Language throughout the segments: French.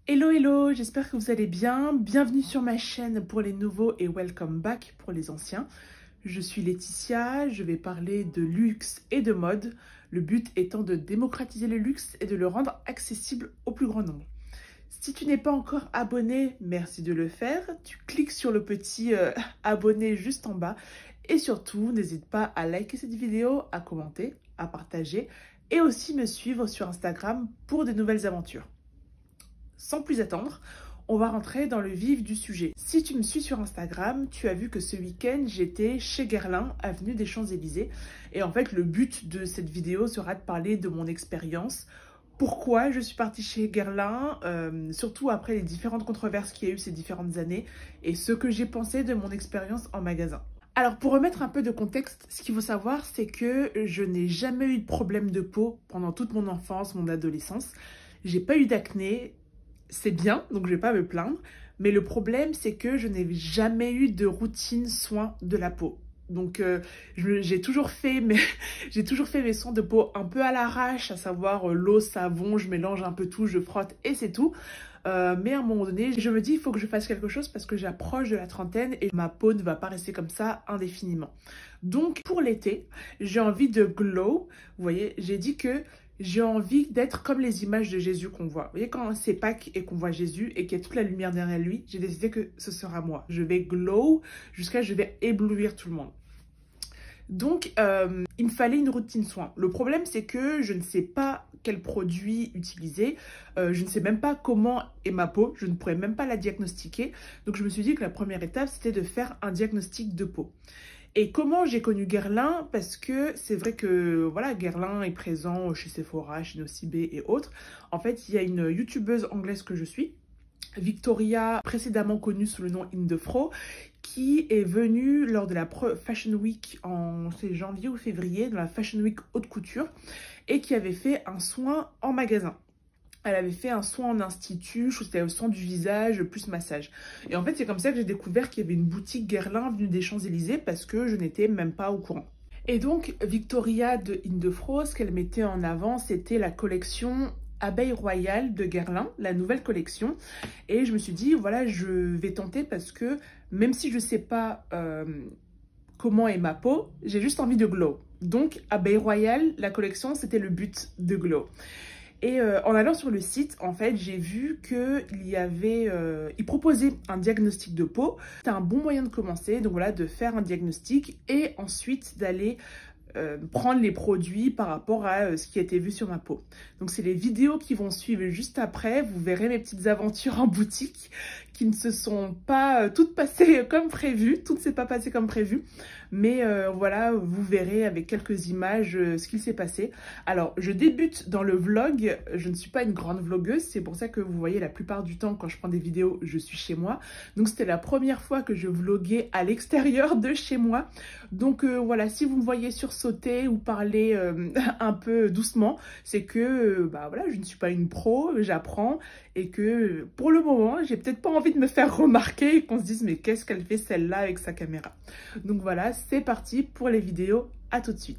Hello hello, j'espère que vous allez bien. Bienvenue sur ma chaîne pour les nouveaux et welcome back pour les anciens. Je suis Laetitia, je vais parler de luxe et de mode. Le but étant de démocratiser le luxe et de le rendre accessible au plus grand nombre. Si tu n'es pas encore abonné, merci de le faire. Tu cliques sur le petit abonné juste en bas. Et surtout, n'hésite pas à liker cette vidéo, à commenter, à partager et aussi me suivre sur Instagram pour de nouvelles aventures. Sans plus attendre, on va rentrer dans le vif du sujet. Si tu me suis sur Instagram, tu as vu que ce week-end, j'étais chez Guerlain, avenue des Champs-Élysées. Et en fait, le but de cette vidéo sera de parler de mon expérience. Pourquoi je suis partie chez Guerlain, surtout après les différentes controverses qu'il y a eu ces différentes années, et ce que j'ai pensé de mon expérience en magasin. Alors, pour remettre un peu de contexte, ce qu'il faut savoir, c'est que je n'ai jamais eu de problème de peau pendant toute mon enfance, mon adolescence. J'ai pas eu d'acné. C'est bien, donc je vais pas me plaindre. Mais le problème, c'est que je n'ai jamais eu de routine soin de la peau. Donc j'ai toujours fait mes soins de peau un peu à l'arrache, à savoir l'eau, savon, je mélange un peu tout, je frotte et c'est tout. Mais à un moment donné, je me dis il faut que je fasse quelque chose parce que j'approche de la trentaine et ma peau ne va pas rester comme ça indéfiniment. Donc pour l'été, j'ai envie de glow. Vous voyez, j'ai dit que j'ai envie d'être comme les images de Jésus qu'on voit. Vous voyez, quand c'est Pâques et qu'on voit Jésus et qu'il y a toute la lumière derrière lui, j'ai décidé que ce sera moi. Je vais glow jusqu'à je vais éblouir tout le monde. Donc, il me fallait une routine soin. Le problème, c'est que je ne sais pas quel produit utiliser. Je ne sais même pas comment est ma peau. Je ne pourrais même pas la diagnostiquer. Donc, je me suis dit que la première étape, c'était de faire un diagnostic de peau. Et comment j'ai connu Guerlain? Parce que c'est vrai que voilà, Guerlain est présent chez Sephora, chez Nocibé et autres. En fait, il y a une youtubeuse anglaise que je suis, Victoria, précédemment connue sous le nom Indefro, qui est venue lors de la Fashion Week en janvier ou février, dans la Fashion Week haute couture, et qui avait fait un soin en magasin. Elle avait fait un soin en institut, je crois que c'était le soin du visage, plus massage. Et en fait, c'est comme ça que j'ai découvert qu'il y avait une boutique Guerlain venue des Champs-Élysées parce que je n'étais même pas au courant. Et donc, Victoria de Indefro, ce qu'elle mettait en avant, c'était la collection Abeille Royale de Guerlain, la nouvelle collection. Et je me suis dit, voilà, je vais tenter parce que même si je ne sais pas comment est ma peau, j'ai juste envie de glow. Donc, Abeille Royale, la collection, c'était le but de glow. Et en allant sur le site, en fait, j'ai vu qu'il y avait... il proposait un diagnostic de peau. C'était un bon moyen de commencer, donc voilà, de faire un diagnostic et ensuite d'aller prendre les produits par rapport à ce qui a été vu sur ma peau. Donc c'est les vidéos qui vont suivre juste après. Vous verrez mes petites aventures en boutique qui ne se sont pas toutes passées comme prévu. Tout ne s'est pas passé comme prévu. Mais voilà, vous verrez avec quelques images ce qu'il s'est passé. Alors, je débute dans le vlog. Je ne suis pas une grande vlogueuse. C'est pour ça que vous voyez la plupart du temps, quand je prends des vidéos, je suis chez moi. Donc, c'était la première fois que je vloguais à l'extérieur de chez moi. Donc, voilà, si vous me voyez sursauter ou parler un peu doucement, c'est que, bah voilà, je ne suis pas une pro, j'apprends. Et que, pour le moment, j'ai peut-être pas envie de me faire remarquer et qu'on se dise, mais qu'est-ce qu'elle fait celle-là avec sa caméra? Donc voilà, c'est parti pour les vidéos, à tout de suite.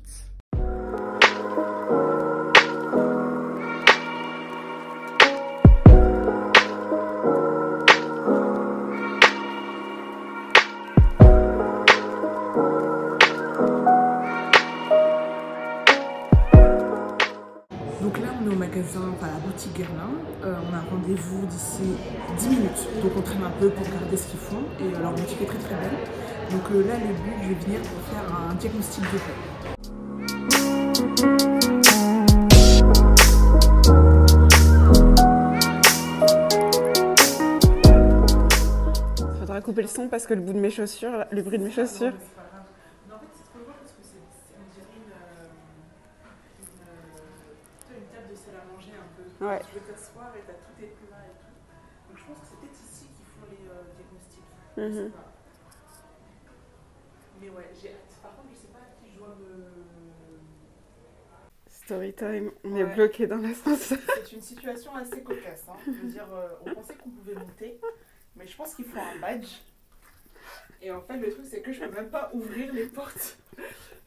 Donc là, on est au magasin, enfin la boutique Guerlain. On a un rendez-vous d'ici 10 minutes. Donc on traîne un peu pour regarder ce qu'ils font. Et leur boutique est très très belle. Donc là, le but, je vais venir pour faire un diagnostic de peau. Faudra couper le son parce que le bruit de mes chaussures. Non, mais c'est pas grave. Non, en fait, c'est trop loin parce que on dirait une table de salle à manger un peu. Ouais. Tu veux t'asseoir et t'as tous tes plats et tout. Donc je pense que c'est peut-être ici qu'ils font les diagnostics. Je sais pas. Mais ouais, j'ai hâte. Par contre, je sais pas à qui je dois me... Story time, on est bloqué dans l'ascenseur. C'est une situation assez cocasse. Hein. Je veux dire, on pensait qu'on pouvait monter, mais je pense qu'il faut un badge. Et en fait, le truc, c'est que je peux même pas ouvrir les portes.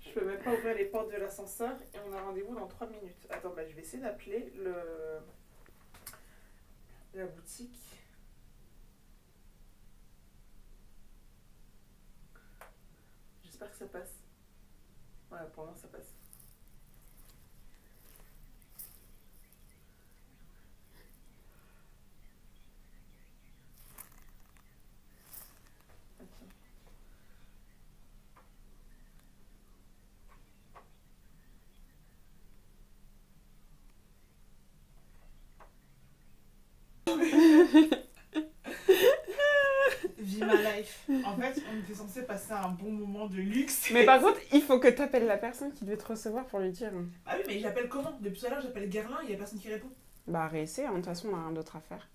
Je peux même pas ouvrir les portes de l'ascenseur et on a rendez-vous dans 3 minutes. Attends, bah, je vais essayer d'appeler la boutique. J'espère que ça passe. Ouais, pour l'instant ça passe. Vie ma life. En fait, on était censé passer un bon moment de luxe. Mais par contre, il faut que tu appelles la personne qui devait te recevoir pour lui dire. Ah oui, mais j'appelle comment? Depuis tout à l'heure, j'appelle Guerlain, il n'y a personne qui répond. Bah, réessaye, de toute façon, on a rien d'autre à faire.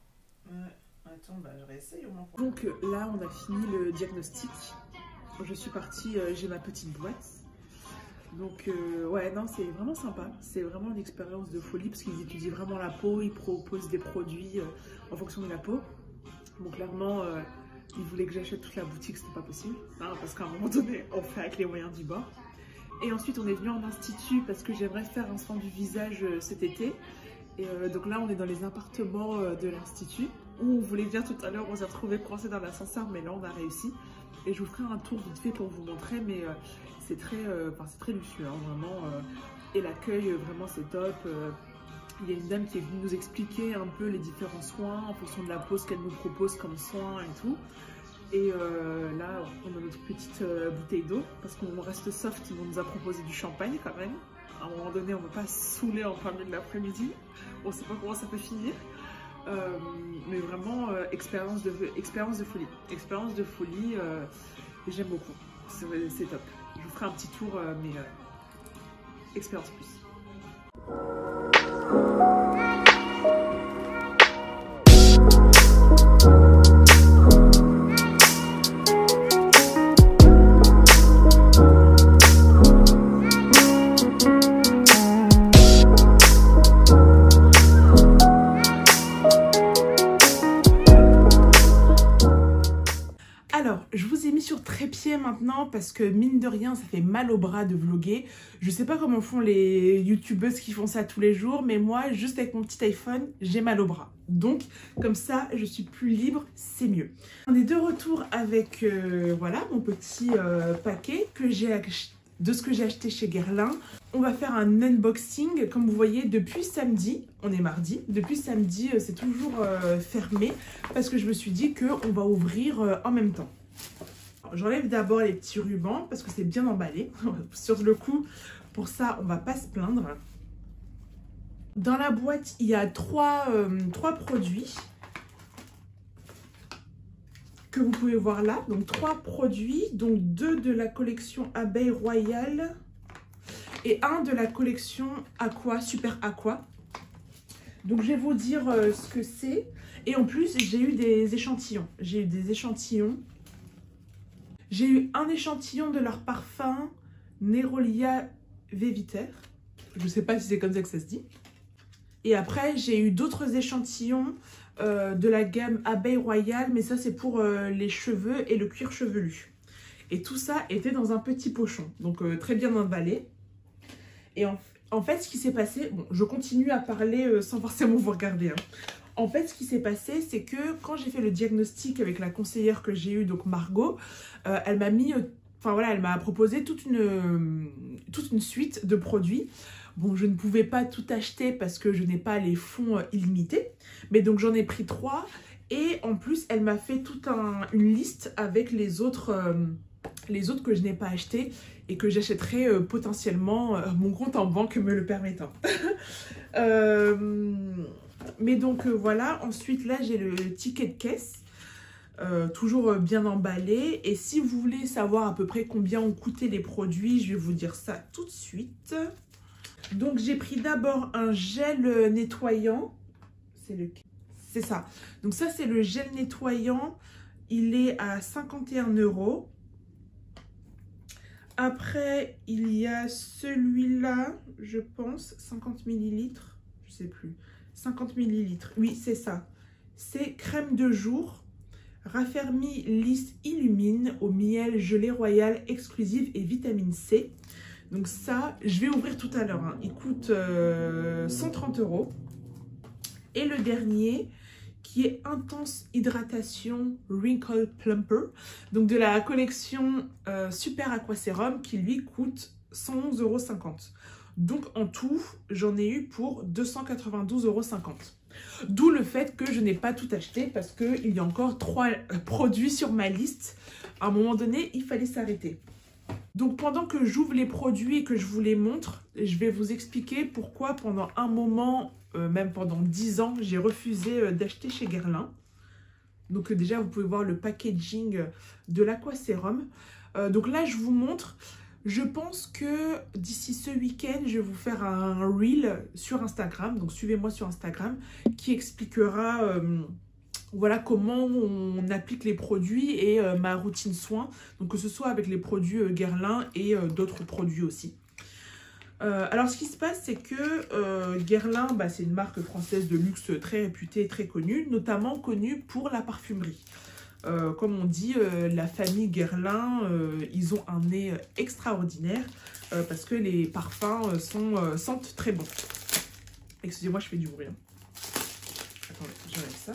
Ouais, attends, bah je réessaye au moins. Donc là, on a fini le diagnostic. Je suis partie, j'ai ma petite boîte. Donc ouais, non, c'est vraiment sympa. C'est vraiment une expérience de folie parce qu'ils étudient vraiment la peau, ils proposent des produits en fonction de la peau. Bon, clairement, ils voulaient que j'achète toute la boutique, c'était pas possible. Hein, parce qu'à un moment donné, on fait avec les moyens du bord. Et ensuite, on est venu en institut parce que j'aimerais faire un soin du visage cet été. Et donc là, on est dans les appartements de l'institut où on voulait dire tout à l'heure, on s'est retrouvés coincés dans l'ascenseur, mais là, on a réussi. Et je vous ferai un tour vite fait pour vous montrer, mais c'est très luxueux, hein, vraiment. Et l'accueil, vraiment, c'est top. Il y a une dame qui est venue nous expliquer un peu les différents soins en fonction de la peau, ce qu'elle nous propose comme soins et tout. Et là, on a notre petite bouteille d'eau parce qu'on reste soft, on nous a proposé du champagne quand même. À un moment donné, on ne va pas se saouler en plein milieu de l'après-midi. On ne sait pas comment ça peut finir. Mais vraiment, expérience de folie. Expérience de folie, j'aime beaucoup. C'est top. Je vous ferai un petit tour, mais expérience plus. Je vous ai mis sur trépied maintenant parce que mine de rien ça fait mal au bras de vlogger. Je sais pas comment font les youtubeuses qui font ça tous les jours, mais moi juste avec mon petit iPhone j'ai mal au bras. Donc comme ça je suis plus libre, c'est mieux. On est de retour avec voilà mon petit paquet que j'ai de ce que j'ai acheté chez Guerlain. On va faire un unboxing comme vous voyez depuis samedi, on est mardi, depuis samedi c'est toujours fermé parce que je me suis dit qu'on va ouvrir en même temps. J'enlève d'abord les petits rubans parce que c'est bien emballé. Sur le coup, pour ça, on va pas se plaindre. Dans la boîte, il y a trois produits que vous pouvez voir là. Donc 3 produits, donc 2 de la collection Abeille Royale et 1 de la collection Aqua, Super Aqua. Donc je vais vous dire ce que c'est. Et en plus, j'ai eu des échantillons. J'ai eu un échantillon de leur parfum Nerolia Veviter. Je ne sais pas si c'est comme ça que ça se dit. Et après, j'ai eu d'autres échantillons de la gamme Abeille Royale. Mais ça, c'est pour les cheveux et le cuir chevelu. Et tout ça était dans un petit pochon. Donc, très bien emballé. Et en fait, ce qui s'est passé... Bon, je continue à parler sans forcément vous regarder. Hein. En fait, ce qui s'est passé, c'est que quand j'ai fait le diagnostic avec la conseillère que j'ai eue, donc Margot, elle m'a mis, enfin voilà, elle m'a proposé toute une suite de produits. Bon, je ne pouvais pas tout acheter parce que je n'ai pas les fonds illimités, mais donc j'en ai pris 3 et en plus, elle m'a fait toute une liste avec les autres que je n'ai pas achetés et que j'achèterai potentiellement mon compte en banque me le permettant. Mais donc voilà, ensuite là j'ai le ticket de caisse, toujours bien emballé. Et si vous voulez savoir à peu près combien ont coûté les produits, je vais vous dire ça tout de suite. Donc j'ai pris d'abord un gel nettoyant, c'est ça. Donc ça c'est le gel nettoyant, il est à 51 €. Après il y a celui-là, je pense, 50 ml, je sais plus. 50 ml, oui c'est ça. C'est crème de jour, raffermi lisse illumine au miel gelée royale exclusive et vitamine C. Donc ça, je vais ouvrir tout à l'heure. Hein. Il coûte 130 €. Et le dernier qui est Intense Hydratation Wrinkle Plumper. Donc de la collection Super Aqua Serum qui lui coûte 111,50 €. Donc en tout, j'en ai eu pour 292,50 €. D'où le fait que je n'ai pas tout acheté parce qu'il y a encore 3 produits sur ma liste. À un moment donné, il fallait s'arrêter. Donc pendant que j'ouvre les produits et que je vous les montre, je vais vous expliquer pourquoi pendant un moment, même pendant 10 ans, j'ai refusé d'acheter chez Guerlain. Donc déjà, vous pouvez voir le packaging de l'Aqua Serum. Donc là, je vous montre. Je pense que d'ici ce week-end, je vais vous faire un reel sur Instagram. Donc suivez-moi sur Instagram qui expliquera voilà comment on applique les produits et ma routine soins. Donc que ce soit avec les produits Guerlain et d'autres produits aussi. Alors ce qui se passe, c'est que Guerlain, c'est une marque française de luxe très réputée, très connue, notamment connue pour la parfumerie. Comme on dit, la famille Guerlain, ils ont un nez extraordinaire parce que les parfums sentent très bon. Excusez-moi, je fais du bruit. Hein. Attendez, j'enlève ça.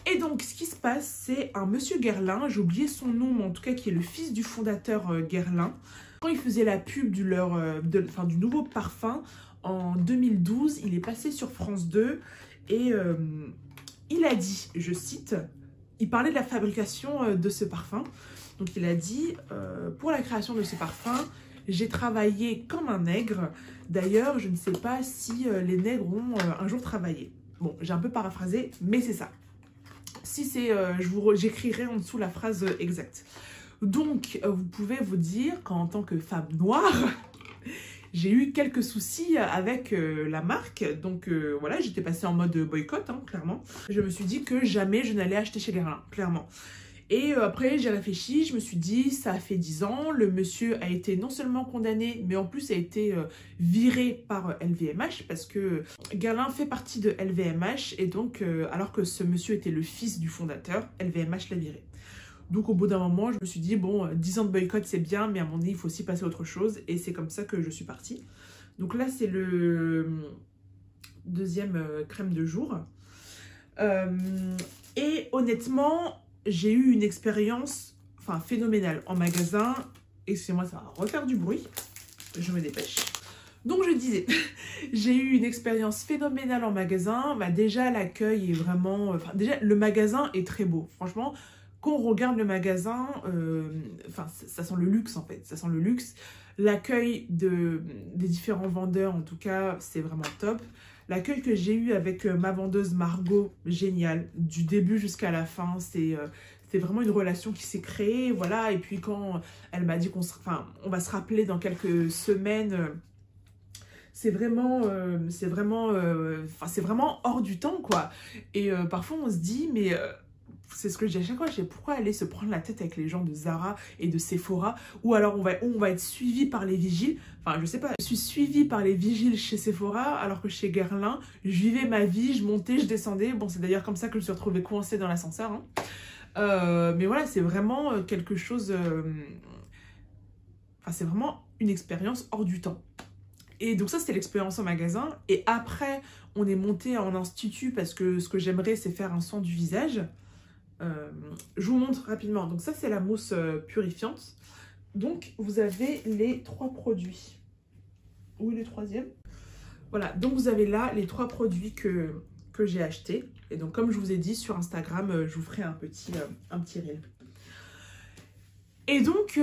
Et donc, ce qui se passe, c'est un monsieur Guerlain, j'ai oublié son nom, mais en tout cas qui est le fils du fondateur Guerlain. Quand il faisait la pub du nouveau parfum, en 2012, il est passé sur France 2 et il a dit, je cite, il parlait de la fabrication de ce parfum. Donc il a dit, pour la création de ce parfum, j'ai travaillé comme un nègre. D'ailleurs, je ne sais pas si les nègres ont un jour travaillé. Bon, j'ai un peu paraphrasé, mais c'est ça. Si c'est, j'écrirai en dessous la phrase exacte. Donc, vous pouvez vous dire qu'en tant que femme noire, j'ai eu quelques soucis avec la marque. Donc, voilà, j'étais passée en mode boycott, hein, clairement. Je me suis dit que jamais je n'allais acheter chez Guerlain, clairement. Et après, j'ai réfléchi, je me suis dit, ça a fait 10 ans. Le monsieur a été non seulement condamné, mais en plus a été viré par LVMH parce que Guerlain fait partie de LVMH. Et donc, alors que ce monsieur était le fils du fondateur, LVMH l'a viré. Donc au bout d'un moment, je me suis dit, bon, 10 ans de boycott, c'est bien, mais à mon avis, il faut aussi passer à autre chose. Et c'est comme ça que je suis partie. Donc là, c'est le deuxième crème de jour. Et honnêtement, j'ai eu une expérience phénoménale en magasin. Excusez-moi, ça va refaire du bruit. Je me dépêche. Donc je disais, j'ai eu une expérience phénoménale en magasin. Déjà, l'accueil est vraiment... déjà, le magasin est très beau. Franchement... Quand on regarde le magasin, ça sent le luxe en fait, ça sent le luxe. L'accueil des différents vendeurs, en tout cas, c'est vraiment top. L'accueil que j'ai eu avec ma vendeuse Margot, génial, du début jusqu'à la fin, c'est vraiment une relation qui s'est créée, voilà. Et puis quand elle m'a dit on va se rappeler dans quelques semaines, c'est vraiment hors du temps, quoi. Et parfois on se dit, mais... c'est ce que je dis à chaque fois, je sais pourquoi aller se prendre la tête avec les gens de Zara et de Sephora, ou alors on va être suivi par les vigiles. Enfin, je sais pas, je suis suivie par les vigiles chez Sephora, alors que chez Guerlain, je vivais ma vie, je montais, je descendais. Bon, c'est d'ailleurs comme ça que je me suis retrouvée coincée dans l'ascenseur. Hein. Mais voilà, c'est vraiment quelque chose... c'est vraiment une expérience hors du temps. Et donc ça, c'était l'expérience en magasin. Et après, on est monté en institut parce que ce que j'aimerais, c'est faire un soin du visage. Je vous montre rapidement. Donc ça, c'est la mousse purifiante. Donc, vous avez les 3 produits. Où est le troisième? Voilà, donc vous avez là les 3 produits que j'ai achetés. Et donc, comme je vous ai dit, sur Instagram, je vous ferai un petit reel. Et donc,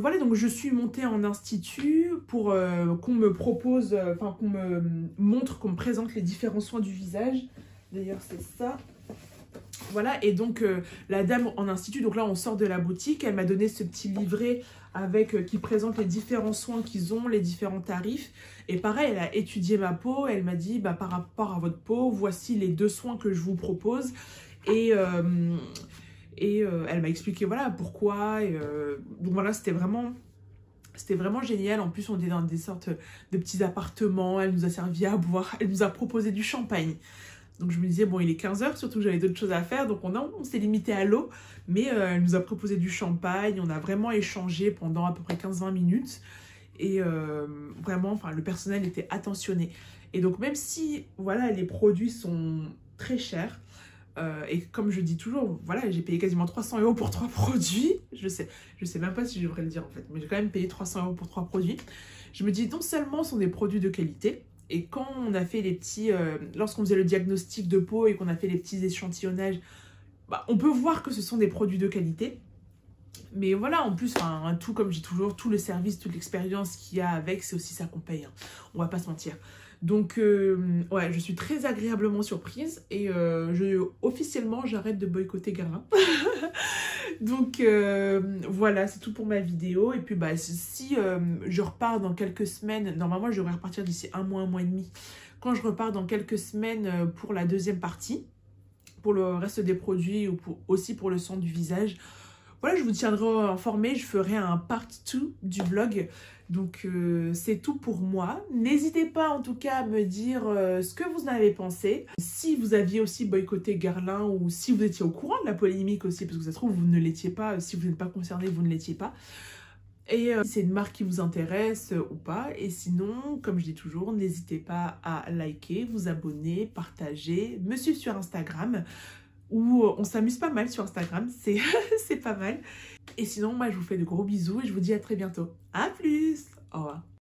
voilà, donc je suis montée en institut pour qu'on me propose, qu'on me montre, qu'on me présente les différents soins du visage. D'ailleurs, c'est ça. Voilà, et donc la dame en institut, donc là on sort de la boutique, elle m'a donné ce petit livret avec qui présente les différents soins qu'ils ont, les différents tarifs. Et pareil, elle a étudié ma peau, elle m'a dit par rapport à votre peau, voici les 2 soins que je vous propose. Et elle m'a expliqué voilà pourquoi. Donc voilà, c'était vraiment génial. En plus, on était dans des sortes de petits appartements, elle nous a servi à boire, elle nous a proposé du champagne. Donc je me disais, bon, il est 15 h, surtout que j'avais d'autres choses à faire. Donc on s'est limité à l'eau. Mais elle nous a proposé du champagne. On a vraiment échangé pendant à peu près 15-20 minutes. Et vraiment, le personnel était attentionné. Et donc même si, voilà, les produits sont très chers, Et comme je dis toujours, voilà, j'ai payé quasiment 300 € pour 3 produits. Je sais même pas si je devrais le dire en fait, mais j'ai quand même payé 300 € pour 3 produits. Je me dis non seulement ce sont des produits de qualité, et quand on a fait les petits, lorsqu'on faisait le diagnostic de peau et qu'on a fait les petits échantillonnages, bah, on peut voir que ce sont des produits de qualité. Mais voilà, en plus, tout comme je dis toujours, tout le service, toute l'expérience qu'il y a avec, c'est aussi ça qu'on paye. Hein. On va pas se mentir. Donc, ouais, je suis très agréablement surprise et officiellement, j'arrête de boycotter Guerlain. Donc, voilà, c'est tout pour ma vidéo. Et puis, bah, si je repars dans quelques semaines, normalement, je devrais repartir d'ici un mois et demi. Quand je repars dans quelques semaines pour la deuxième partie, pour le reste des produits ou aussi pour le soin du visage, voilà, je vous tiendrai informé, je ferai un part 2 du vlog. Donc, c'est tout pour moi. N'hésitez pas en tout cas à me dire ce que vous en avez pensé. Si vous aviez aussi boycotté Guerlain ou si vous étiez au courant de la polémique aussi, parce que ça se trouve, vous ne l'étiez pas. Si vous n'êtes pas concerné, vous ne l'étiez pas. Et si c'est une marque qui vous intéresse ou pas. Et sinon, comme je dis toujours, n'hésitez pas à liker, vous abonner, partager, me suivre sur Instagram. Où on s'amuse pas mal sur Instagram, c'est pas mal. Et sinon, moi, je vous fais de gros bisous et je vous dis à très bientôt. À plus! Au revoir.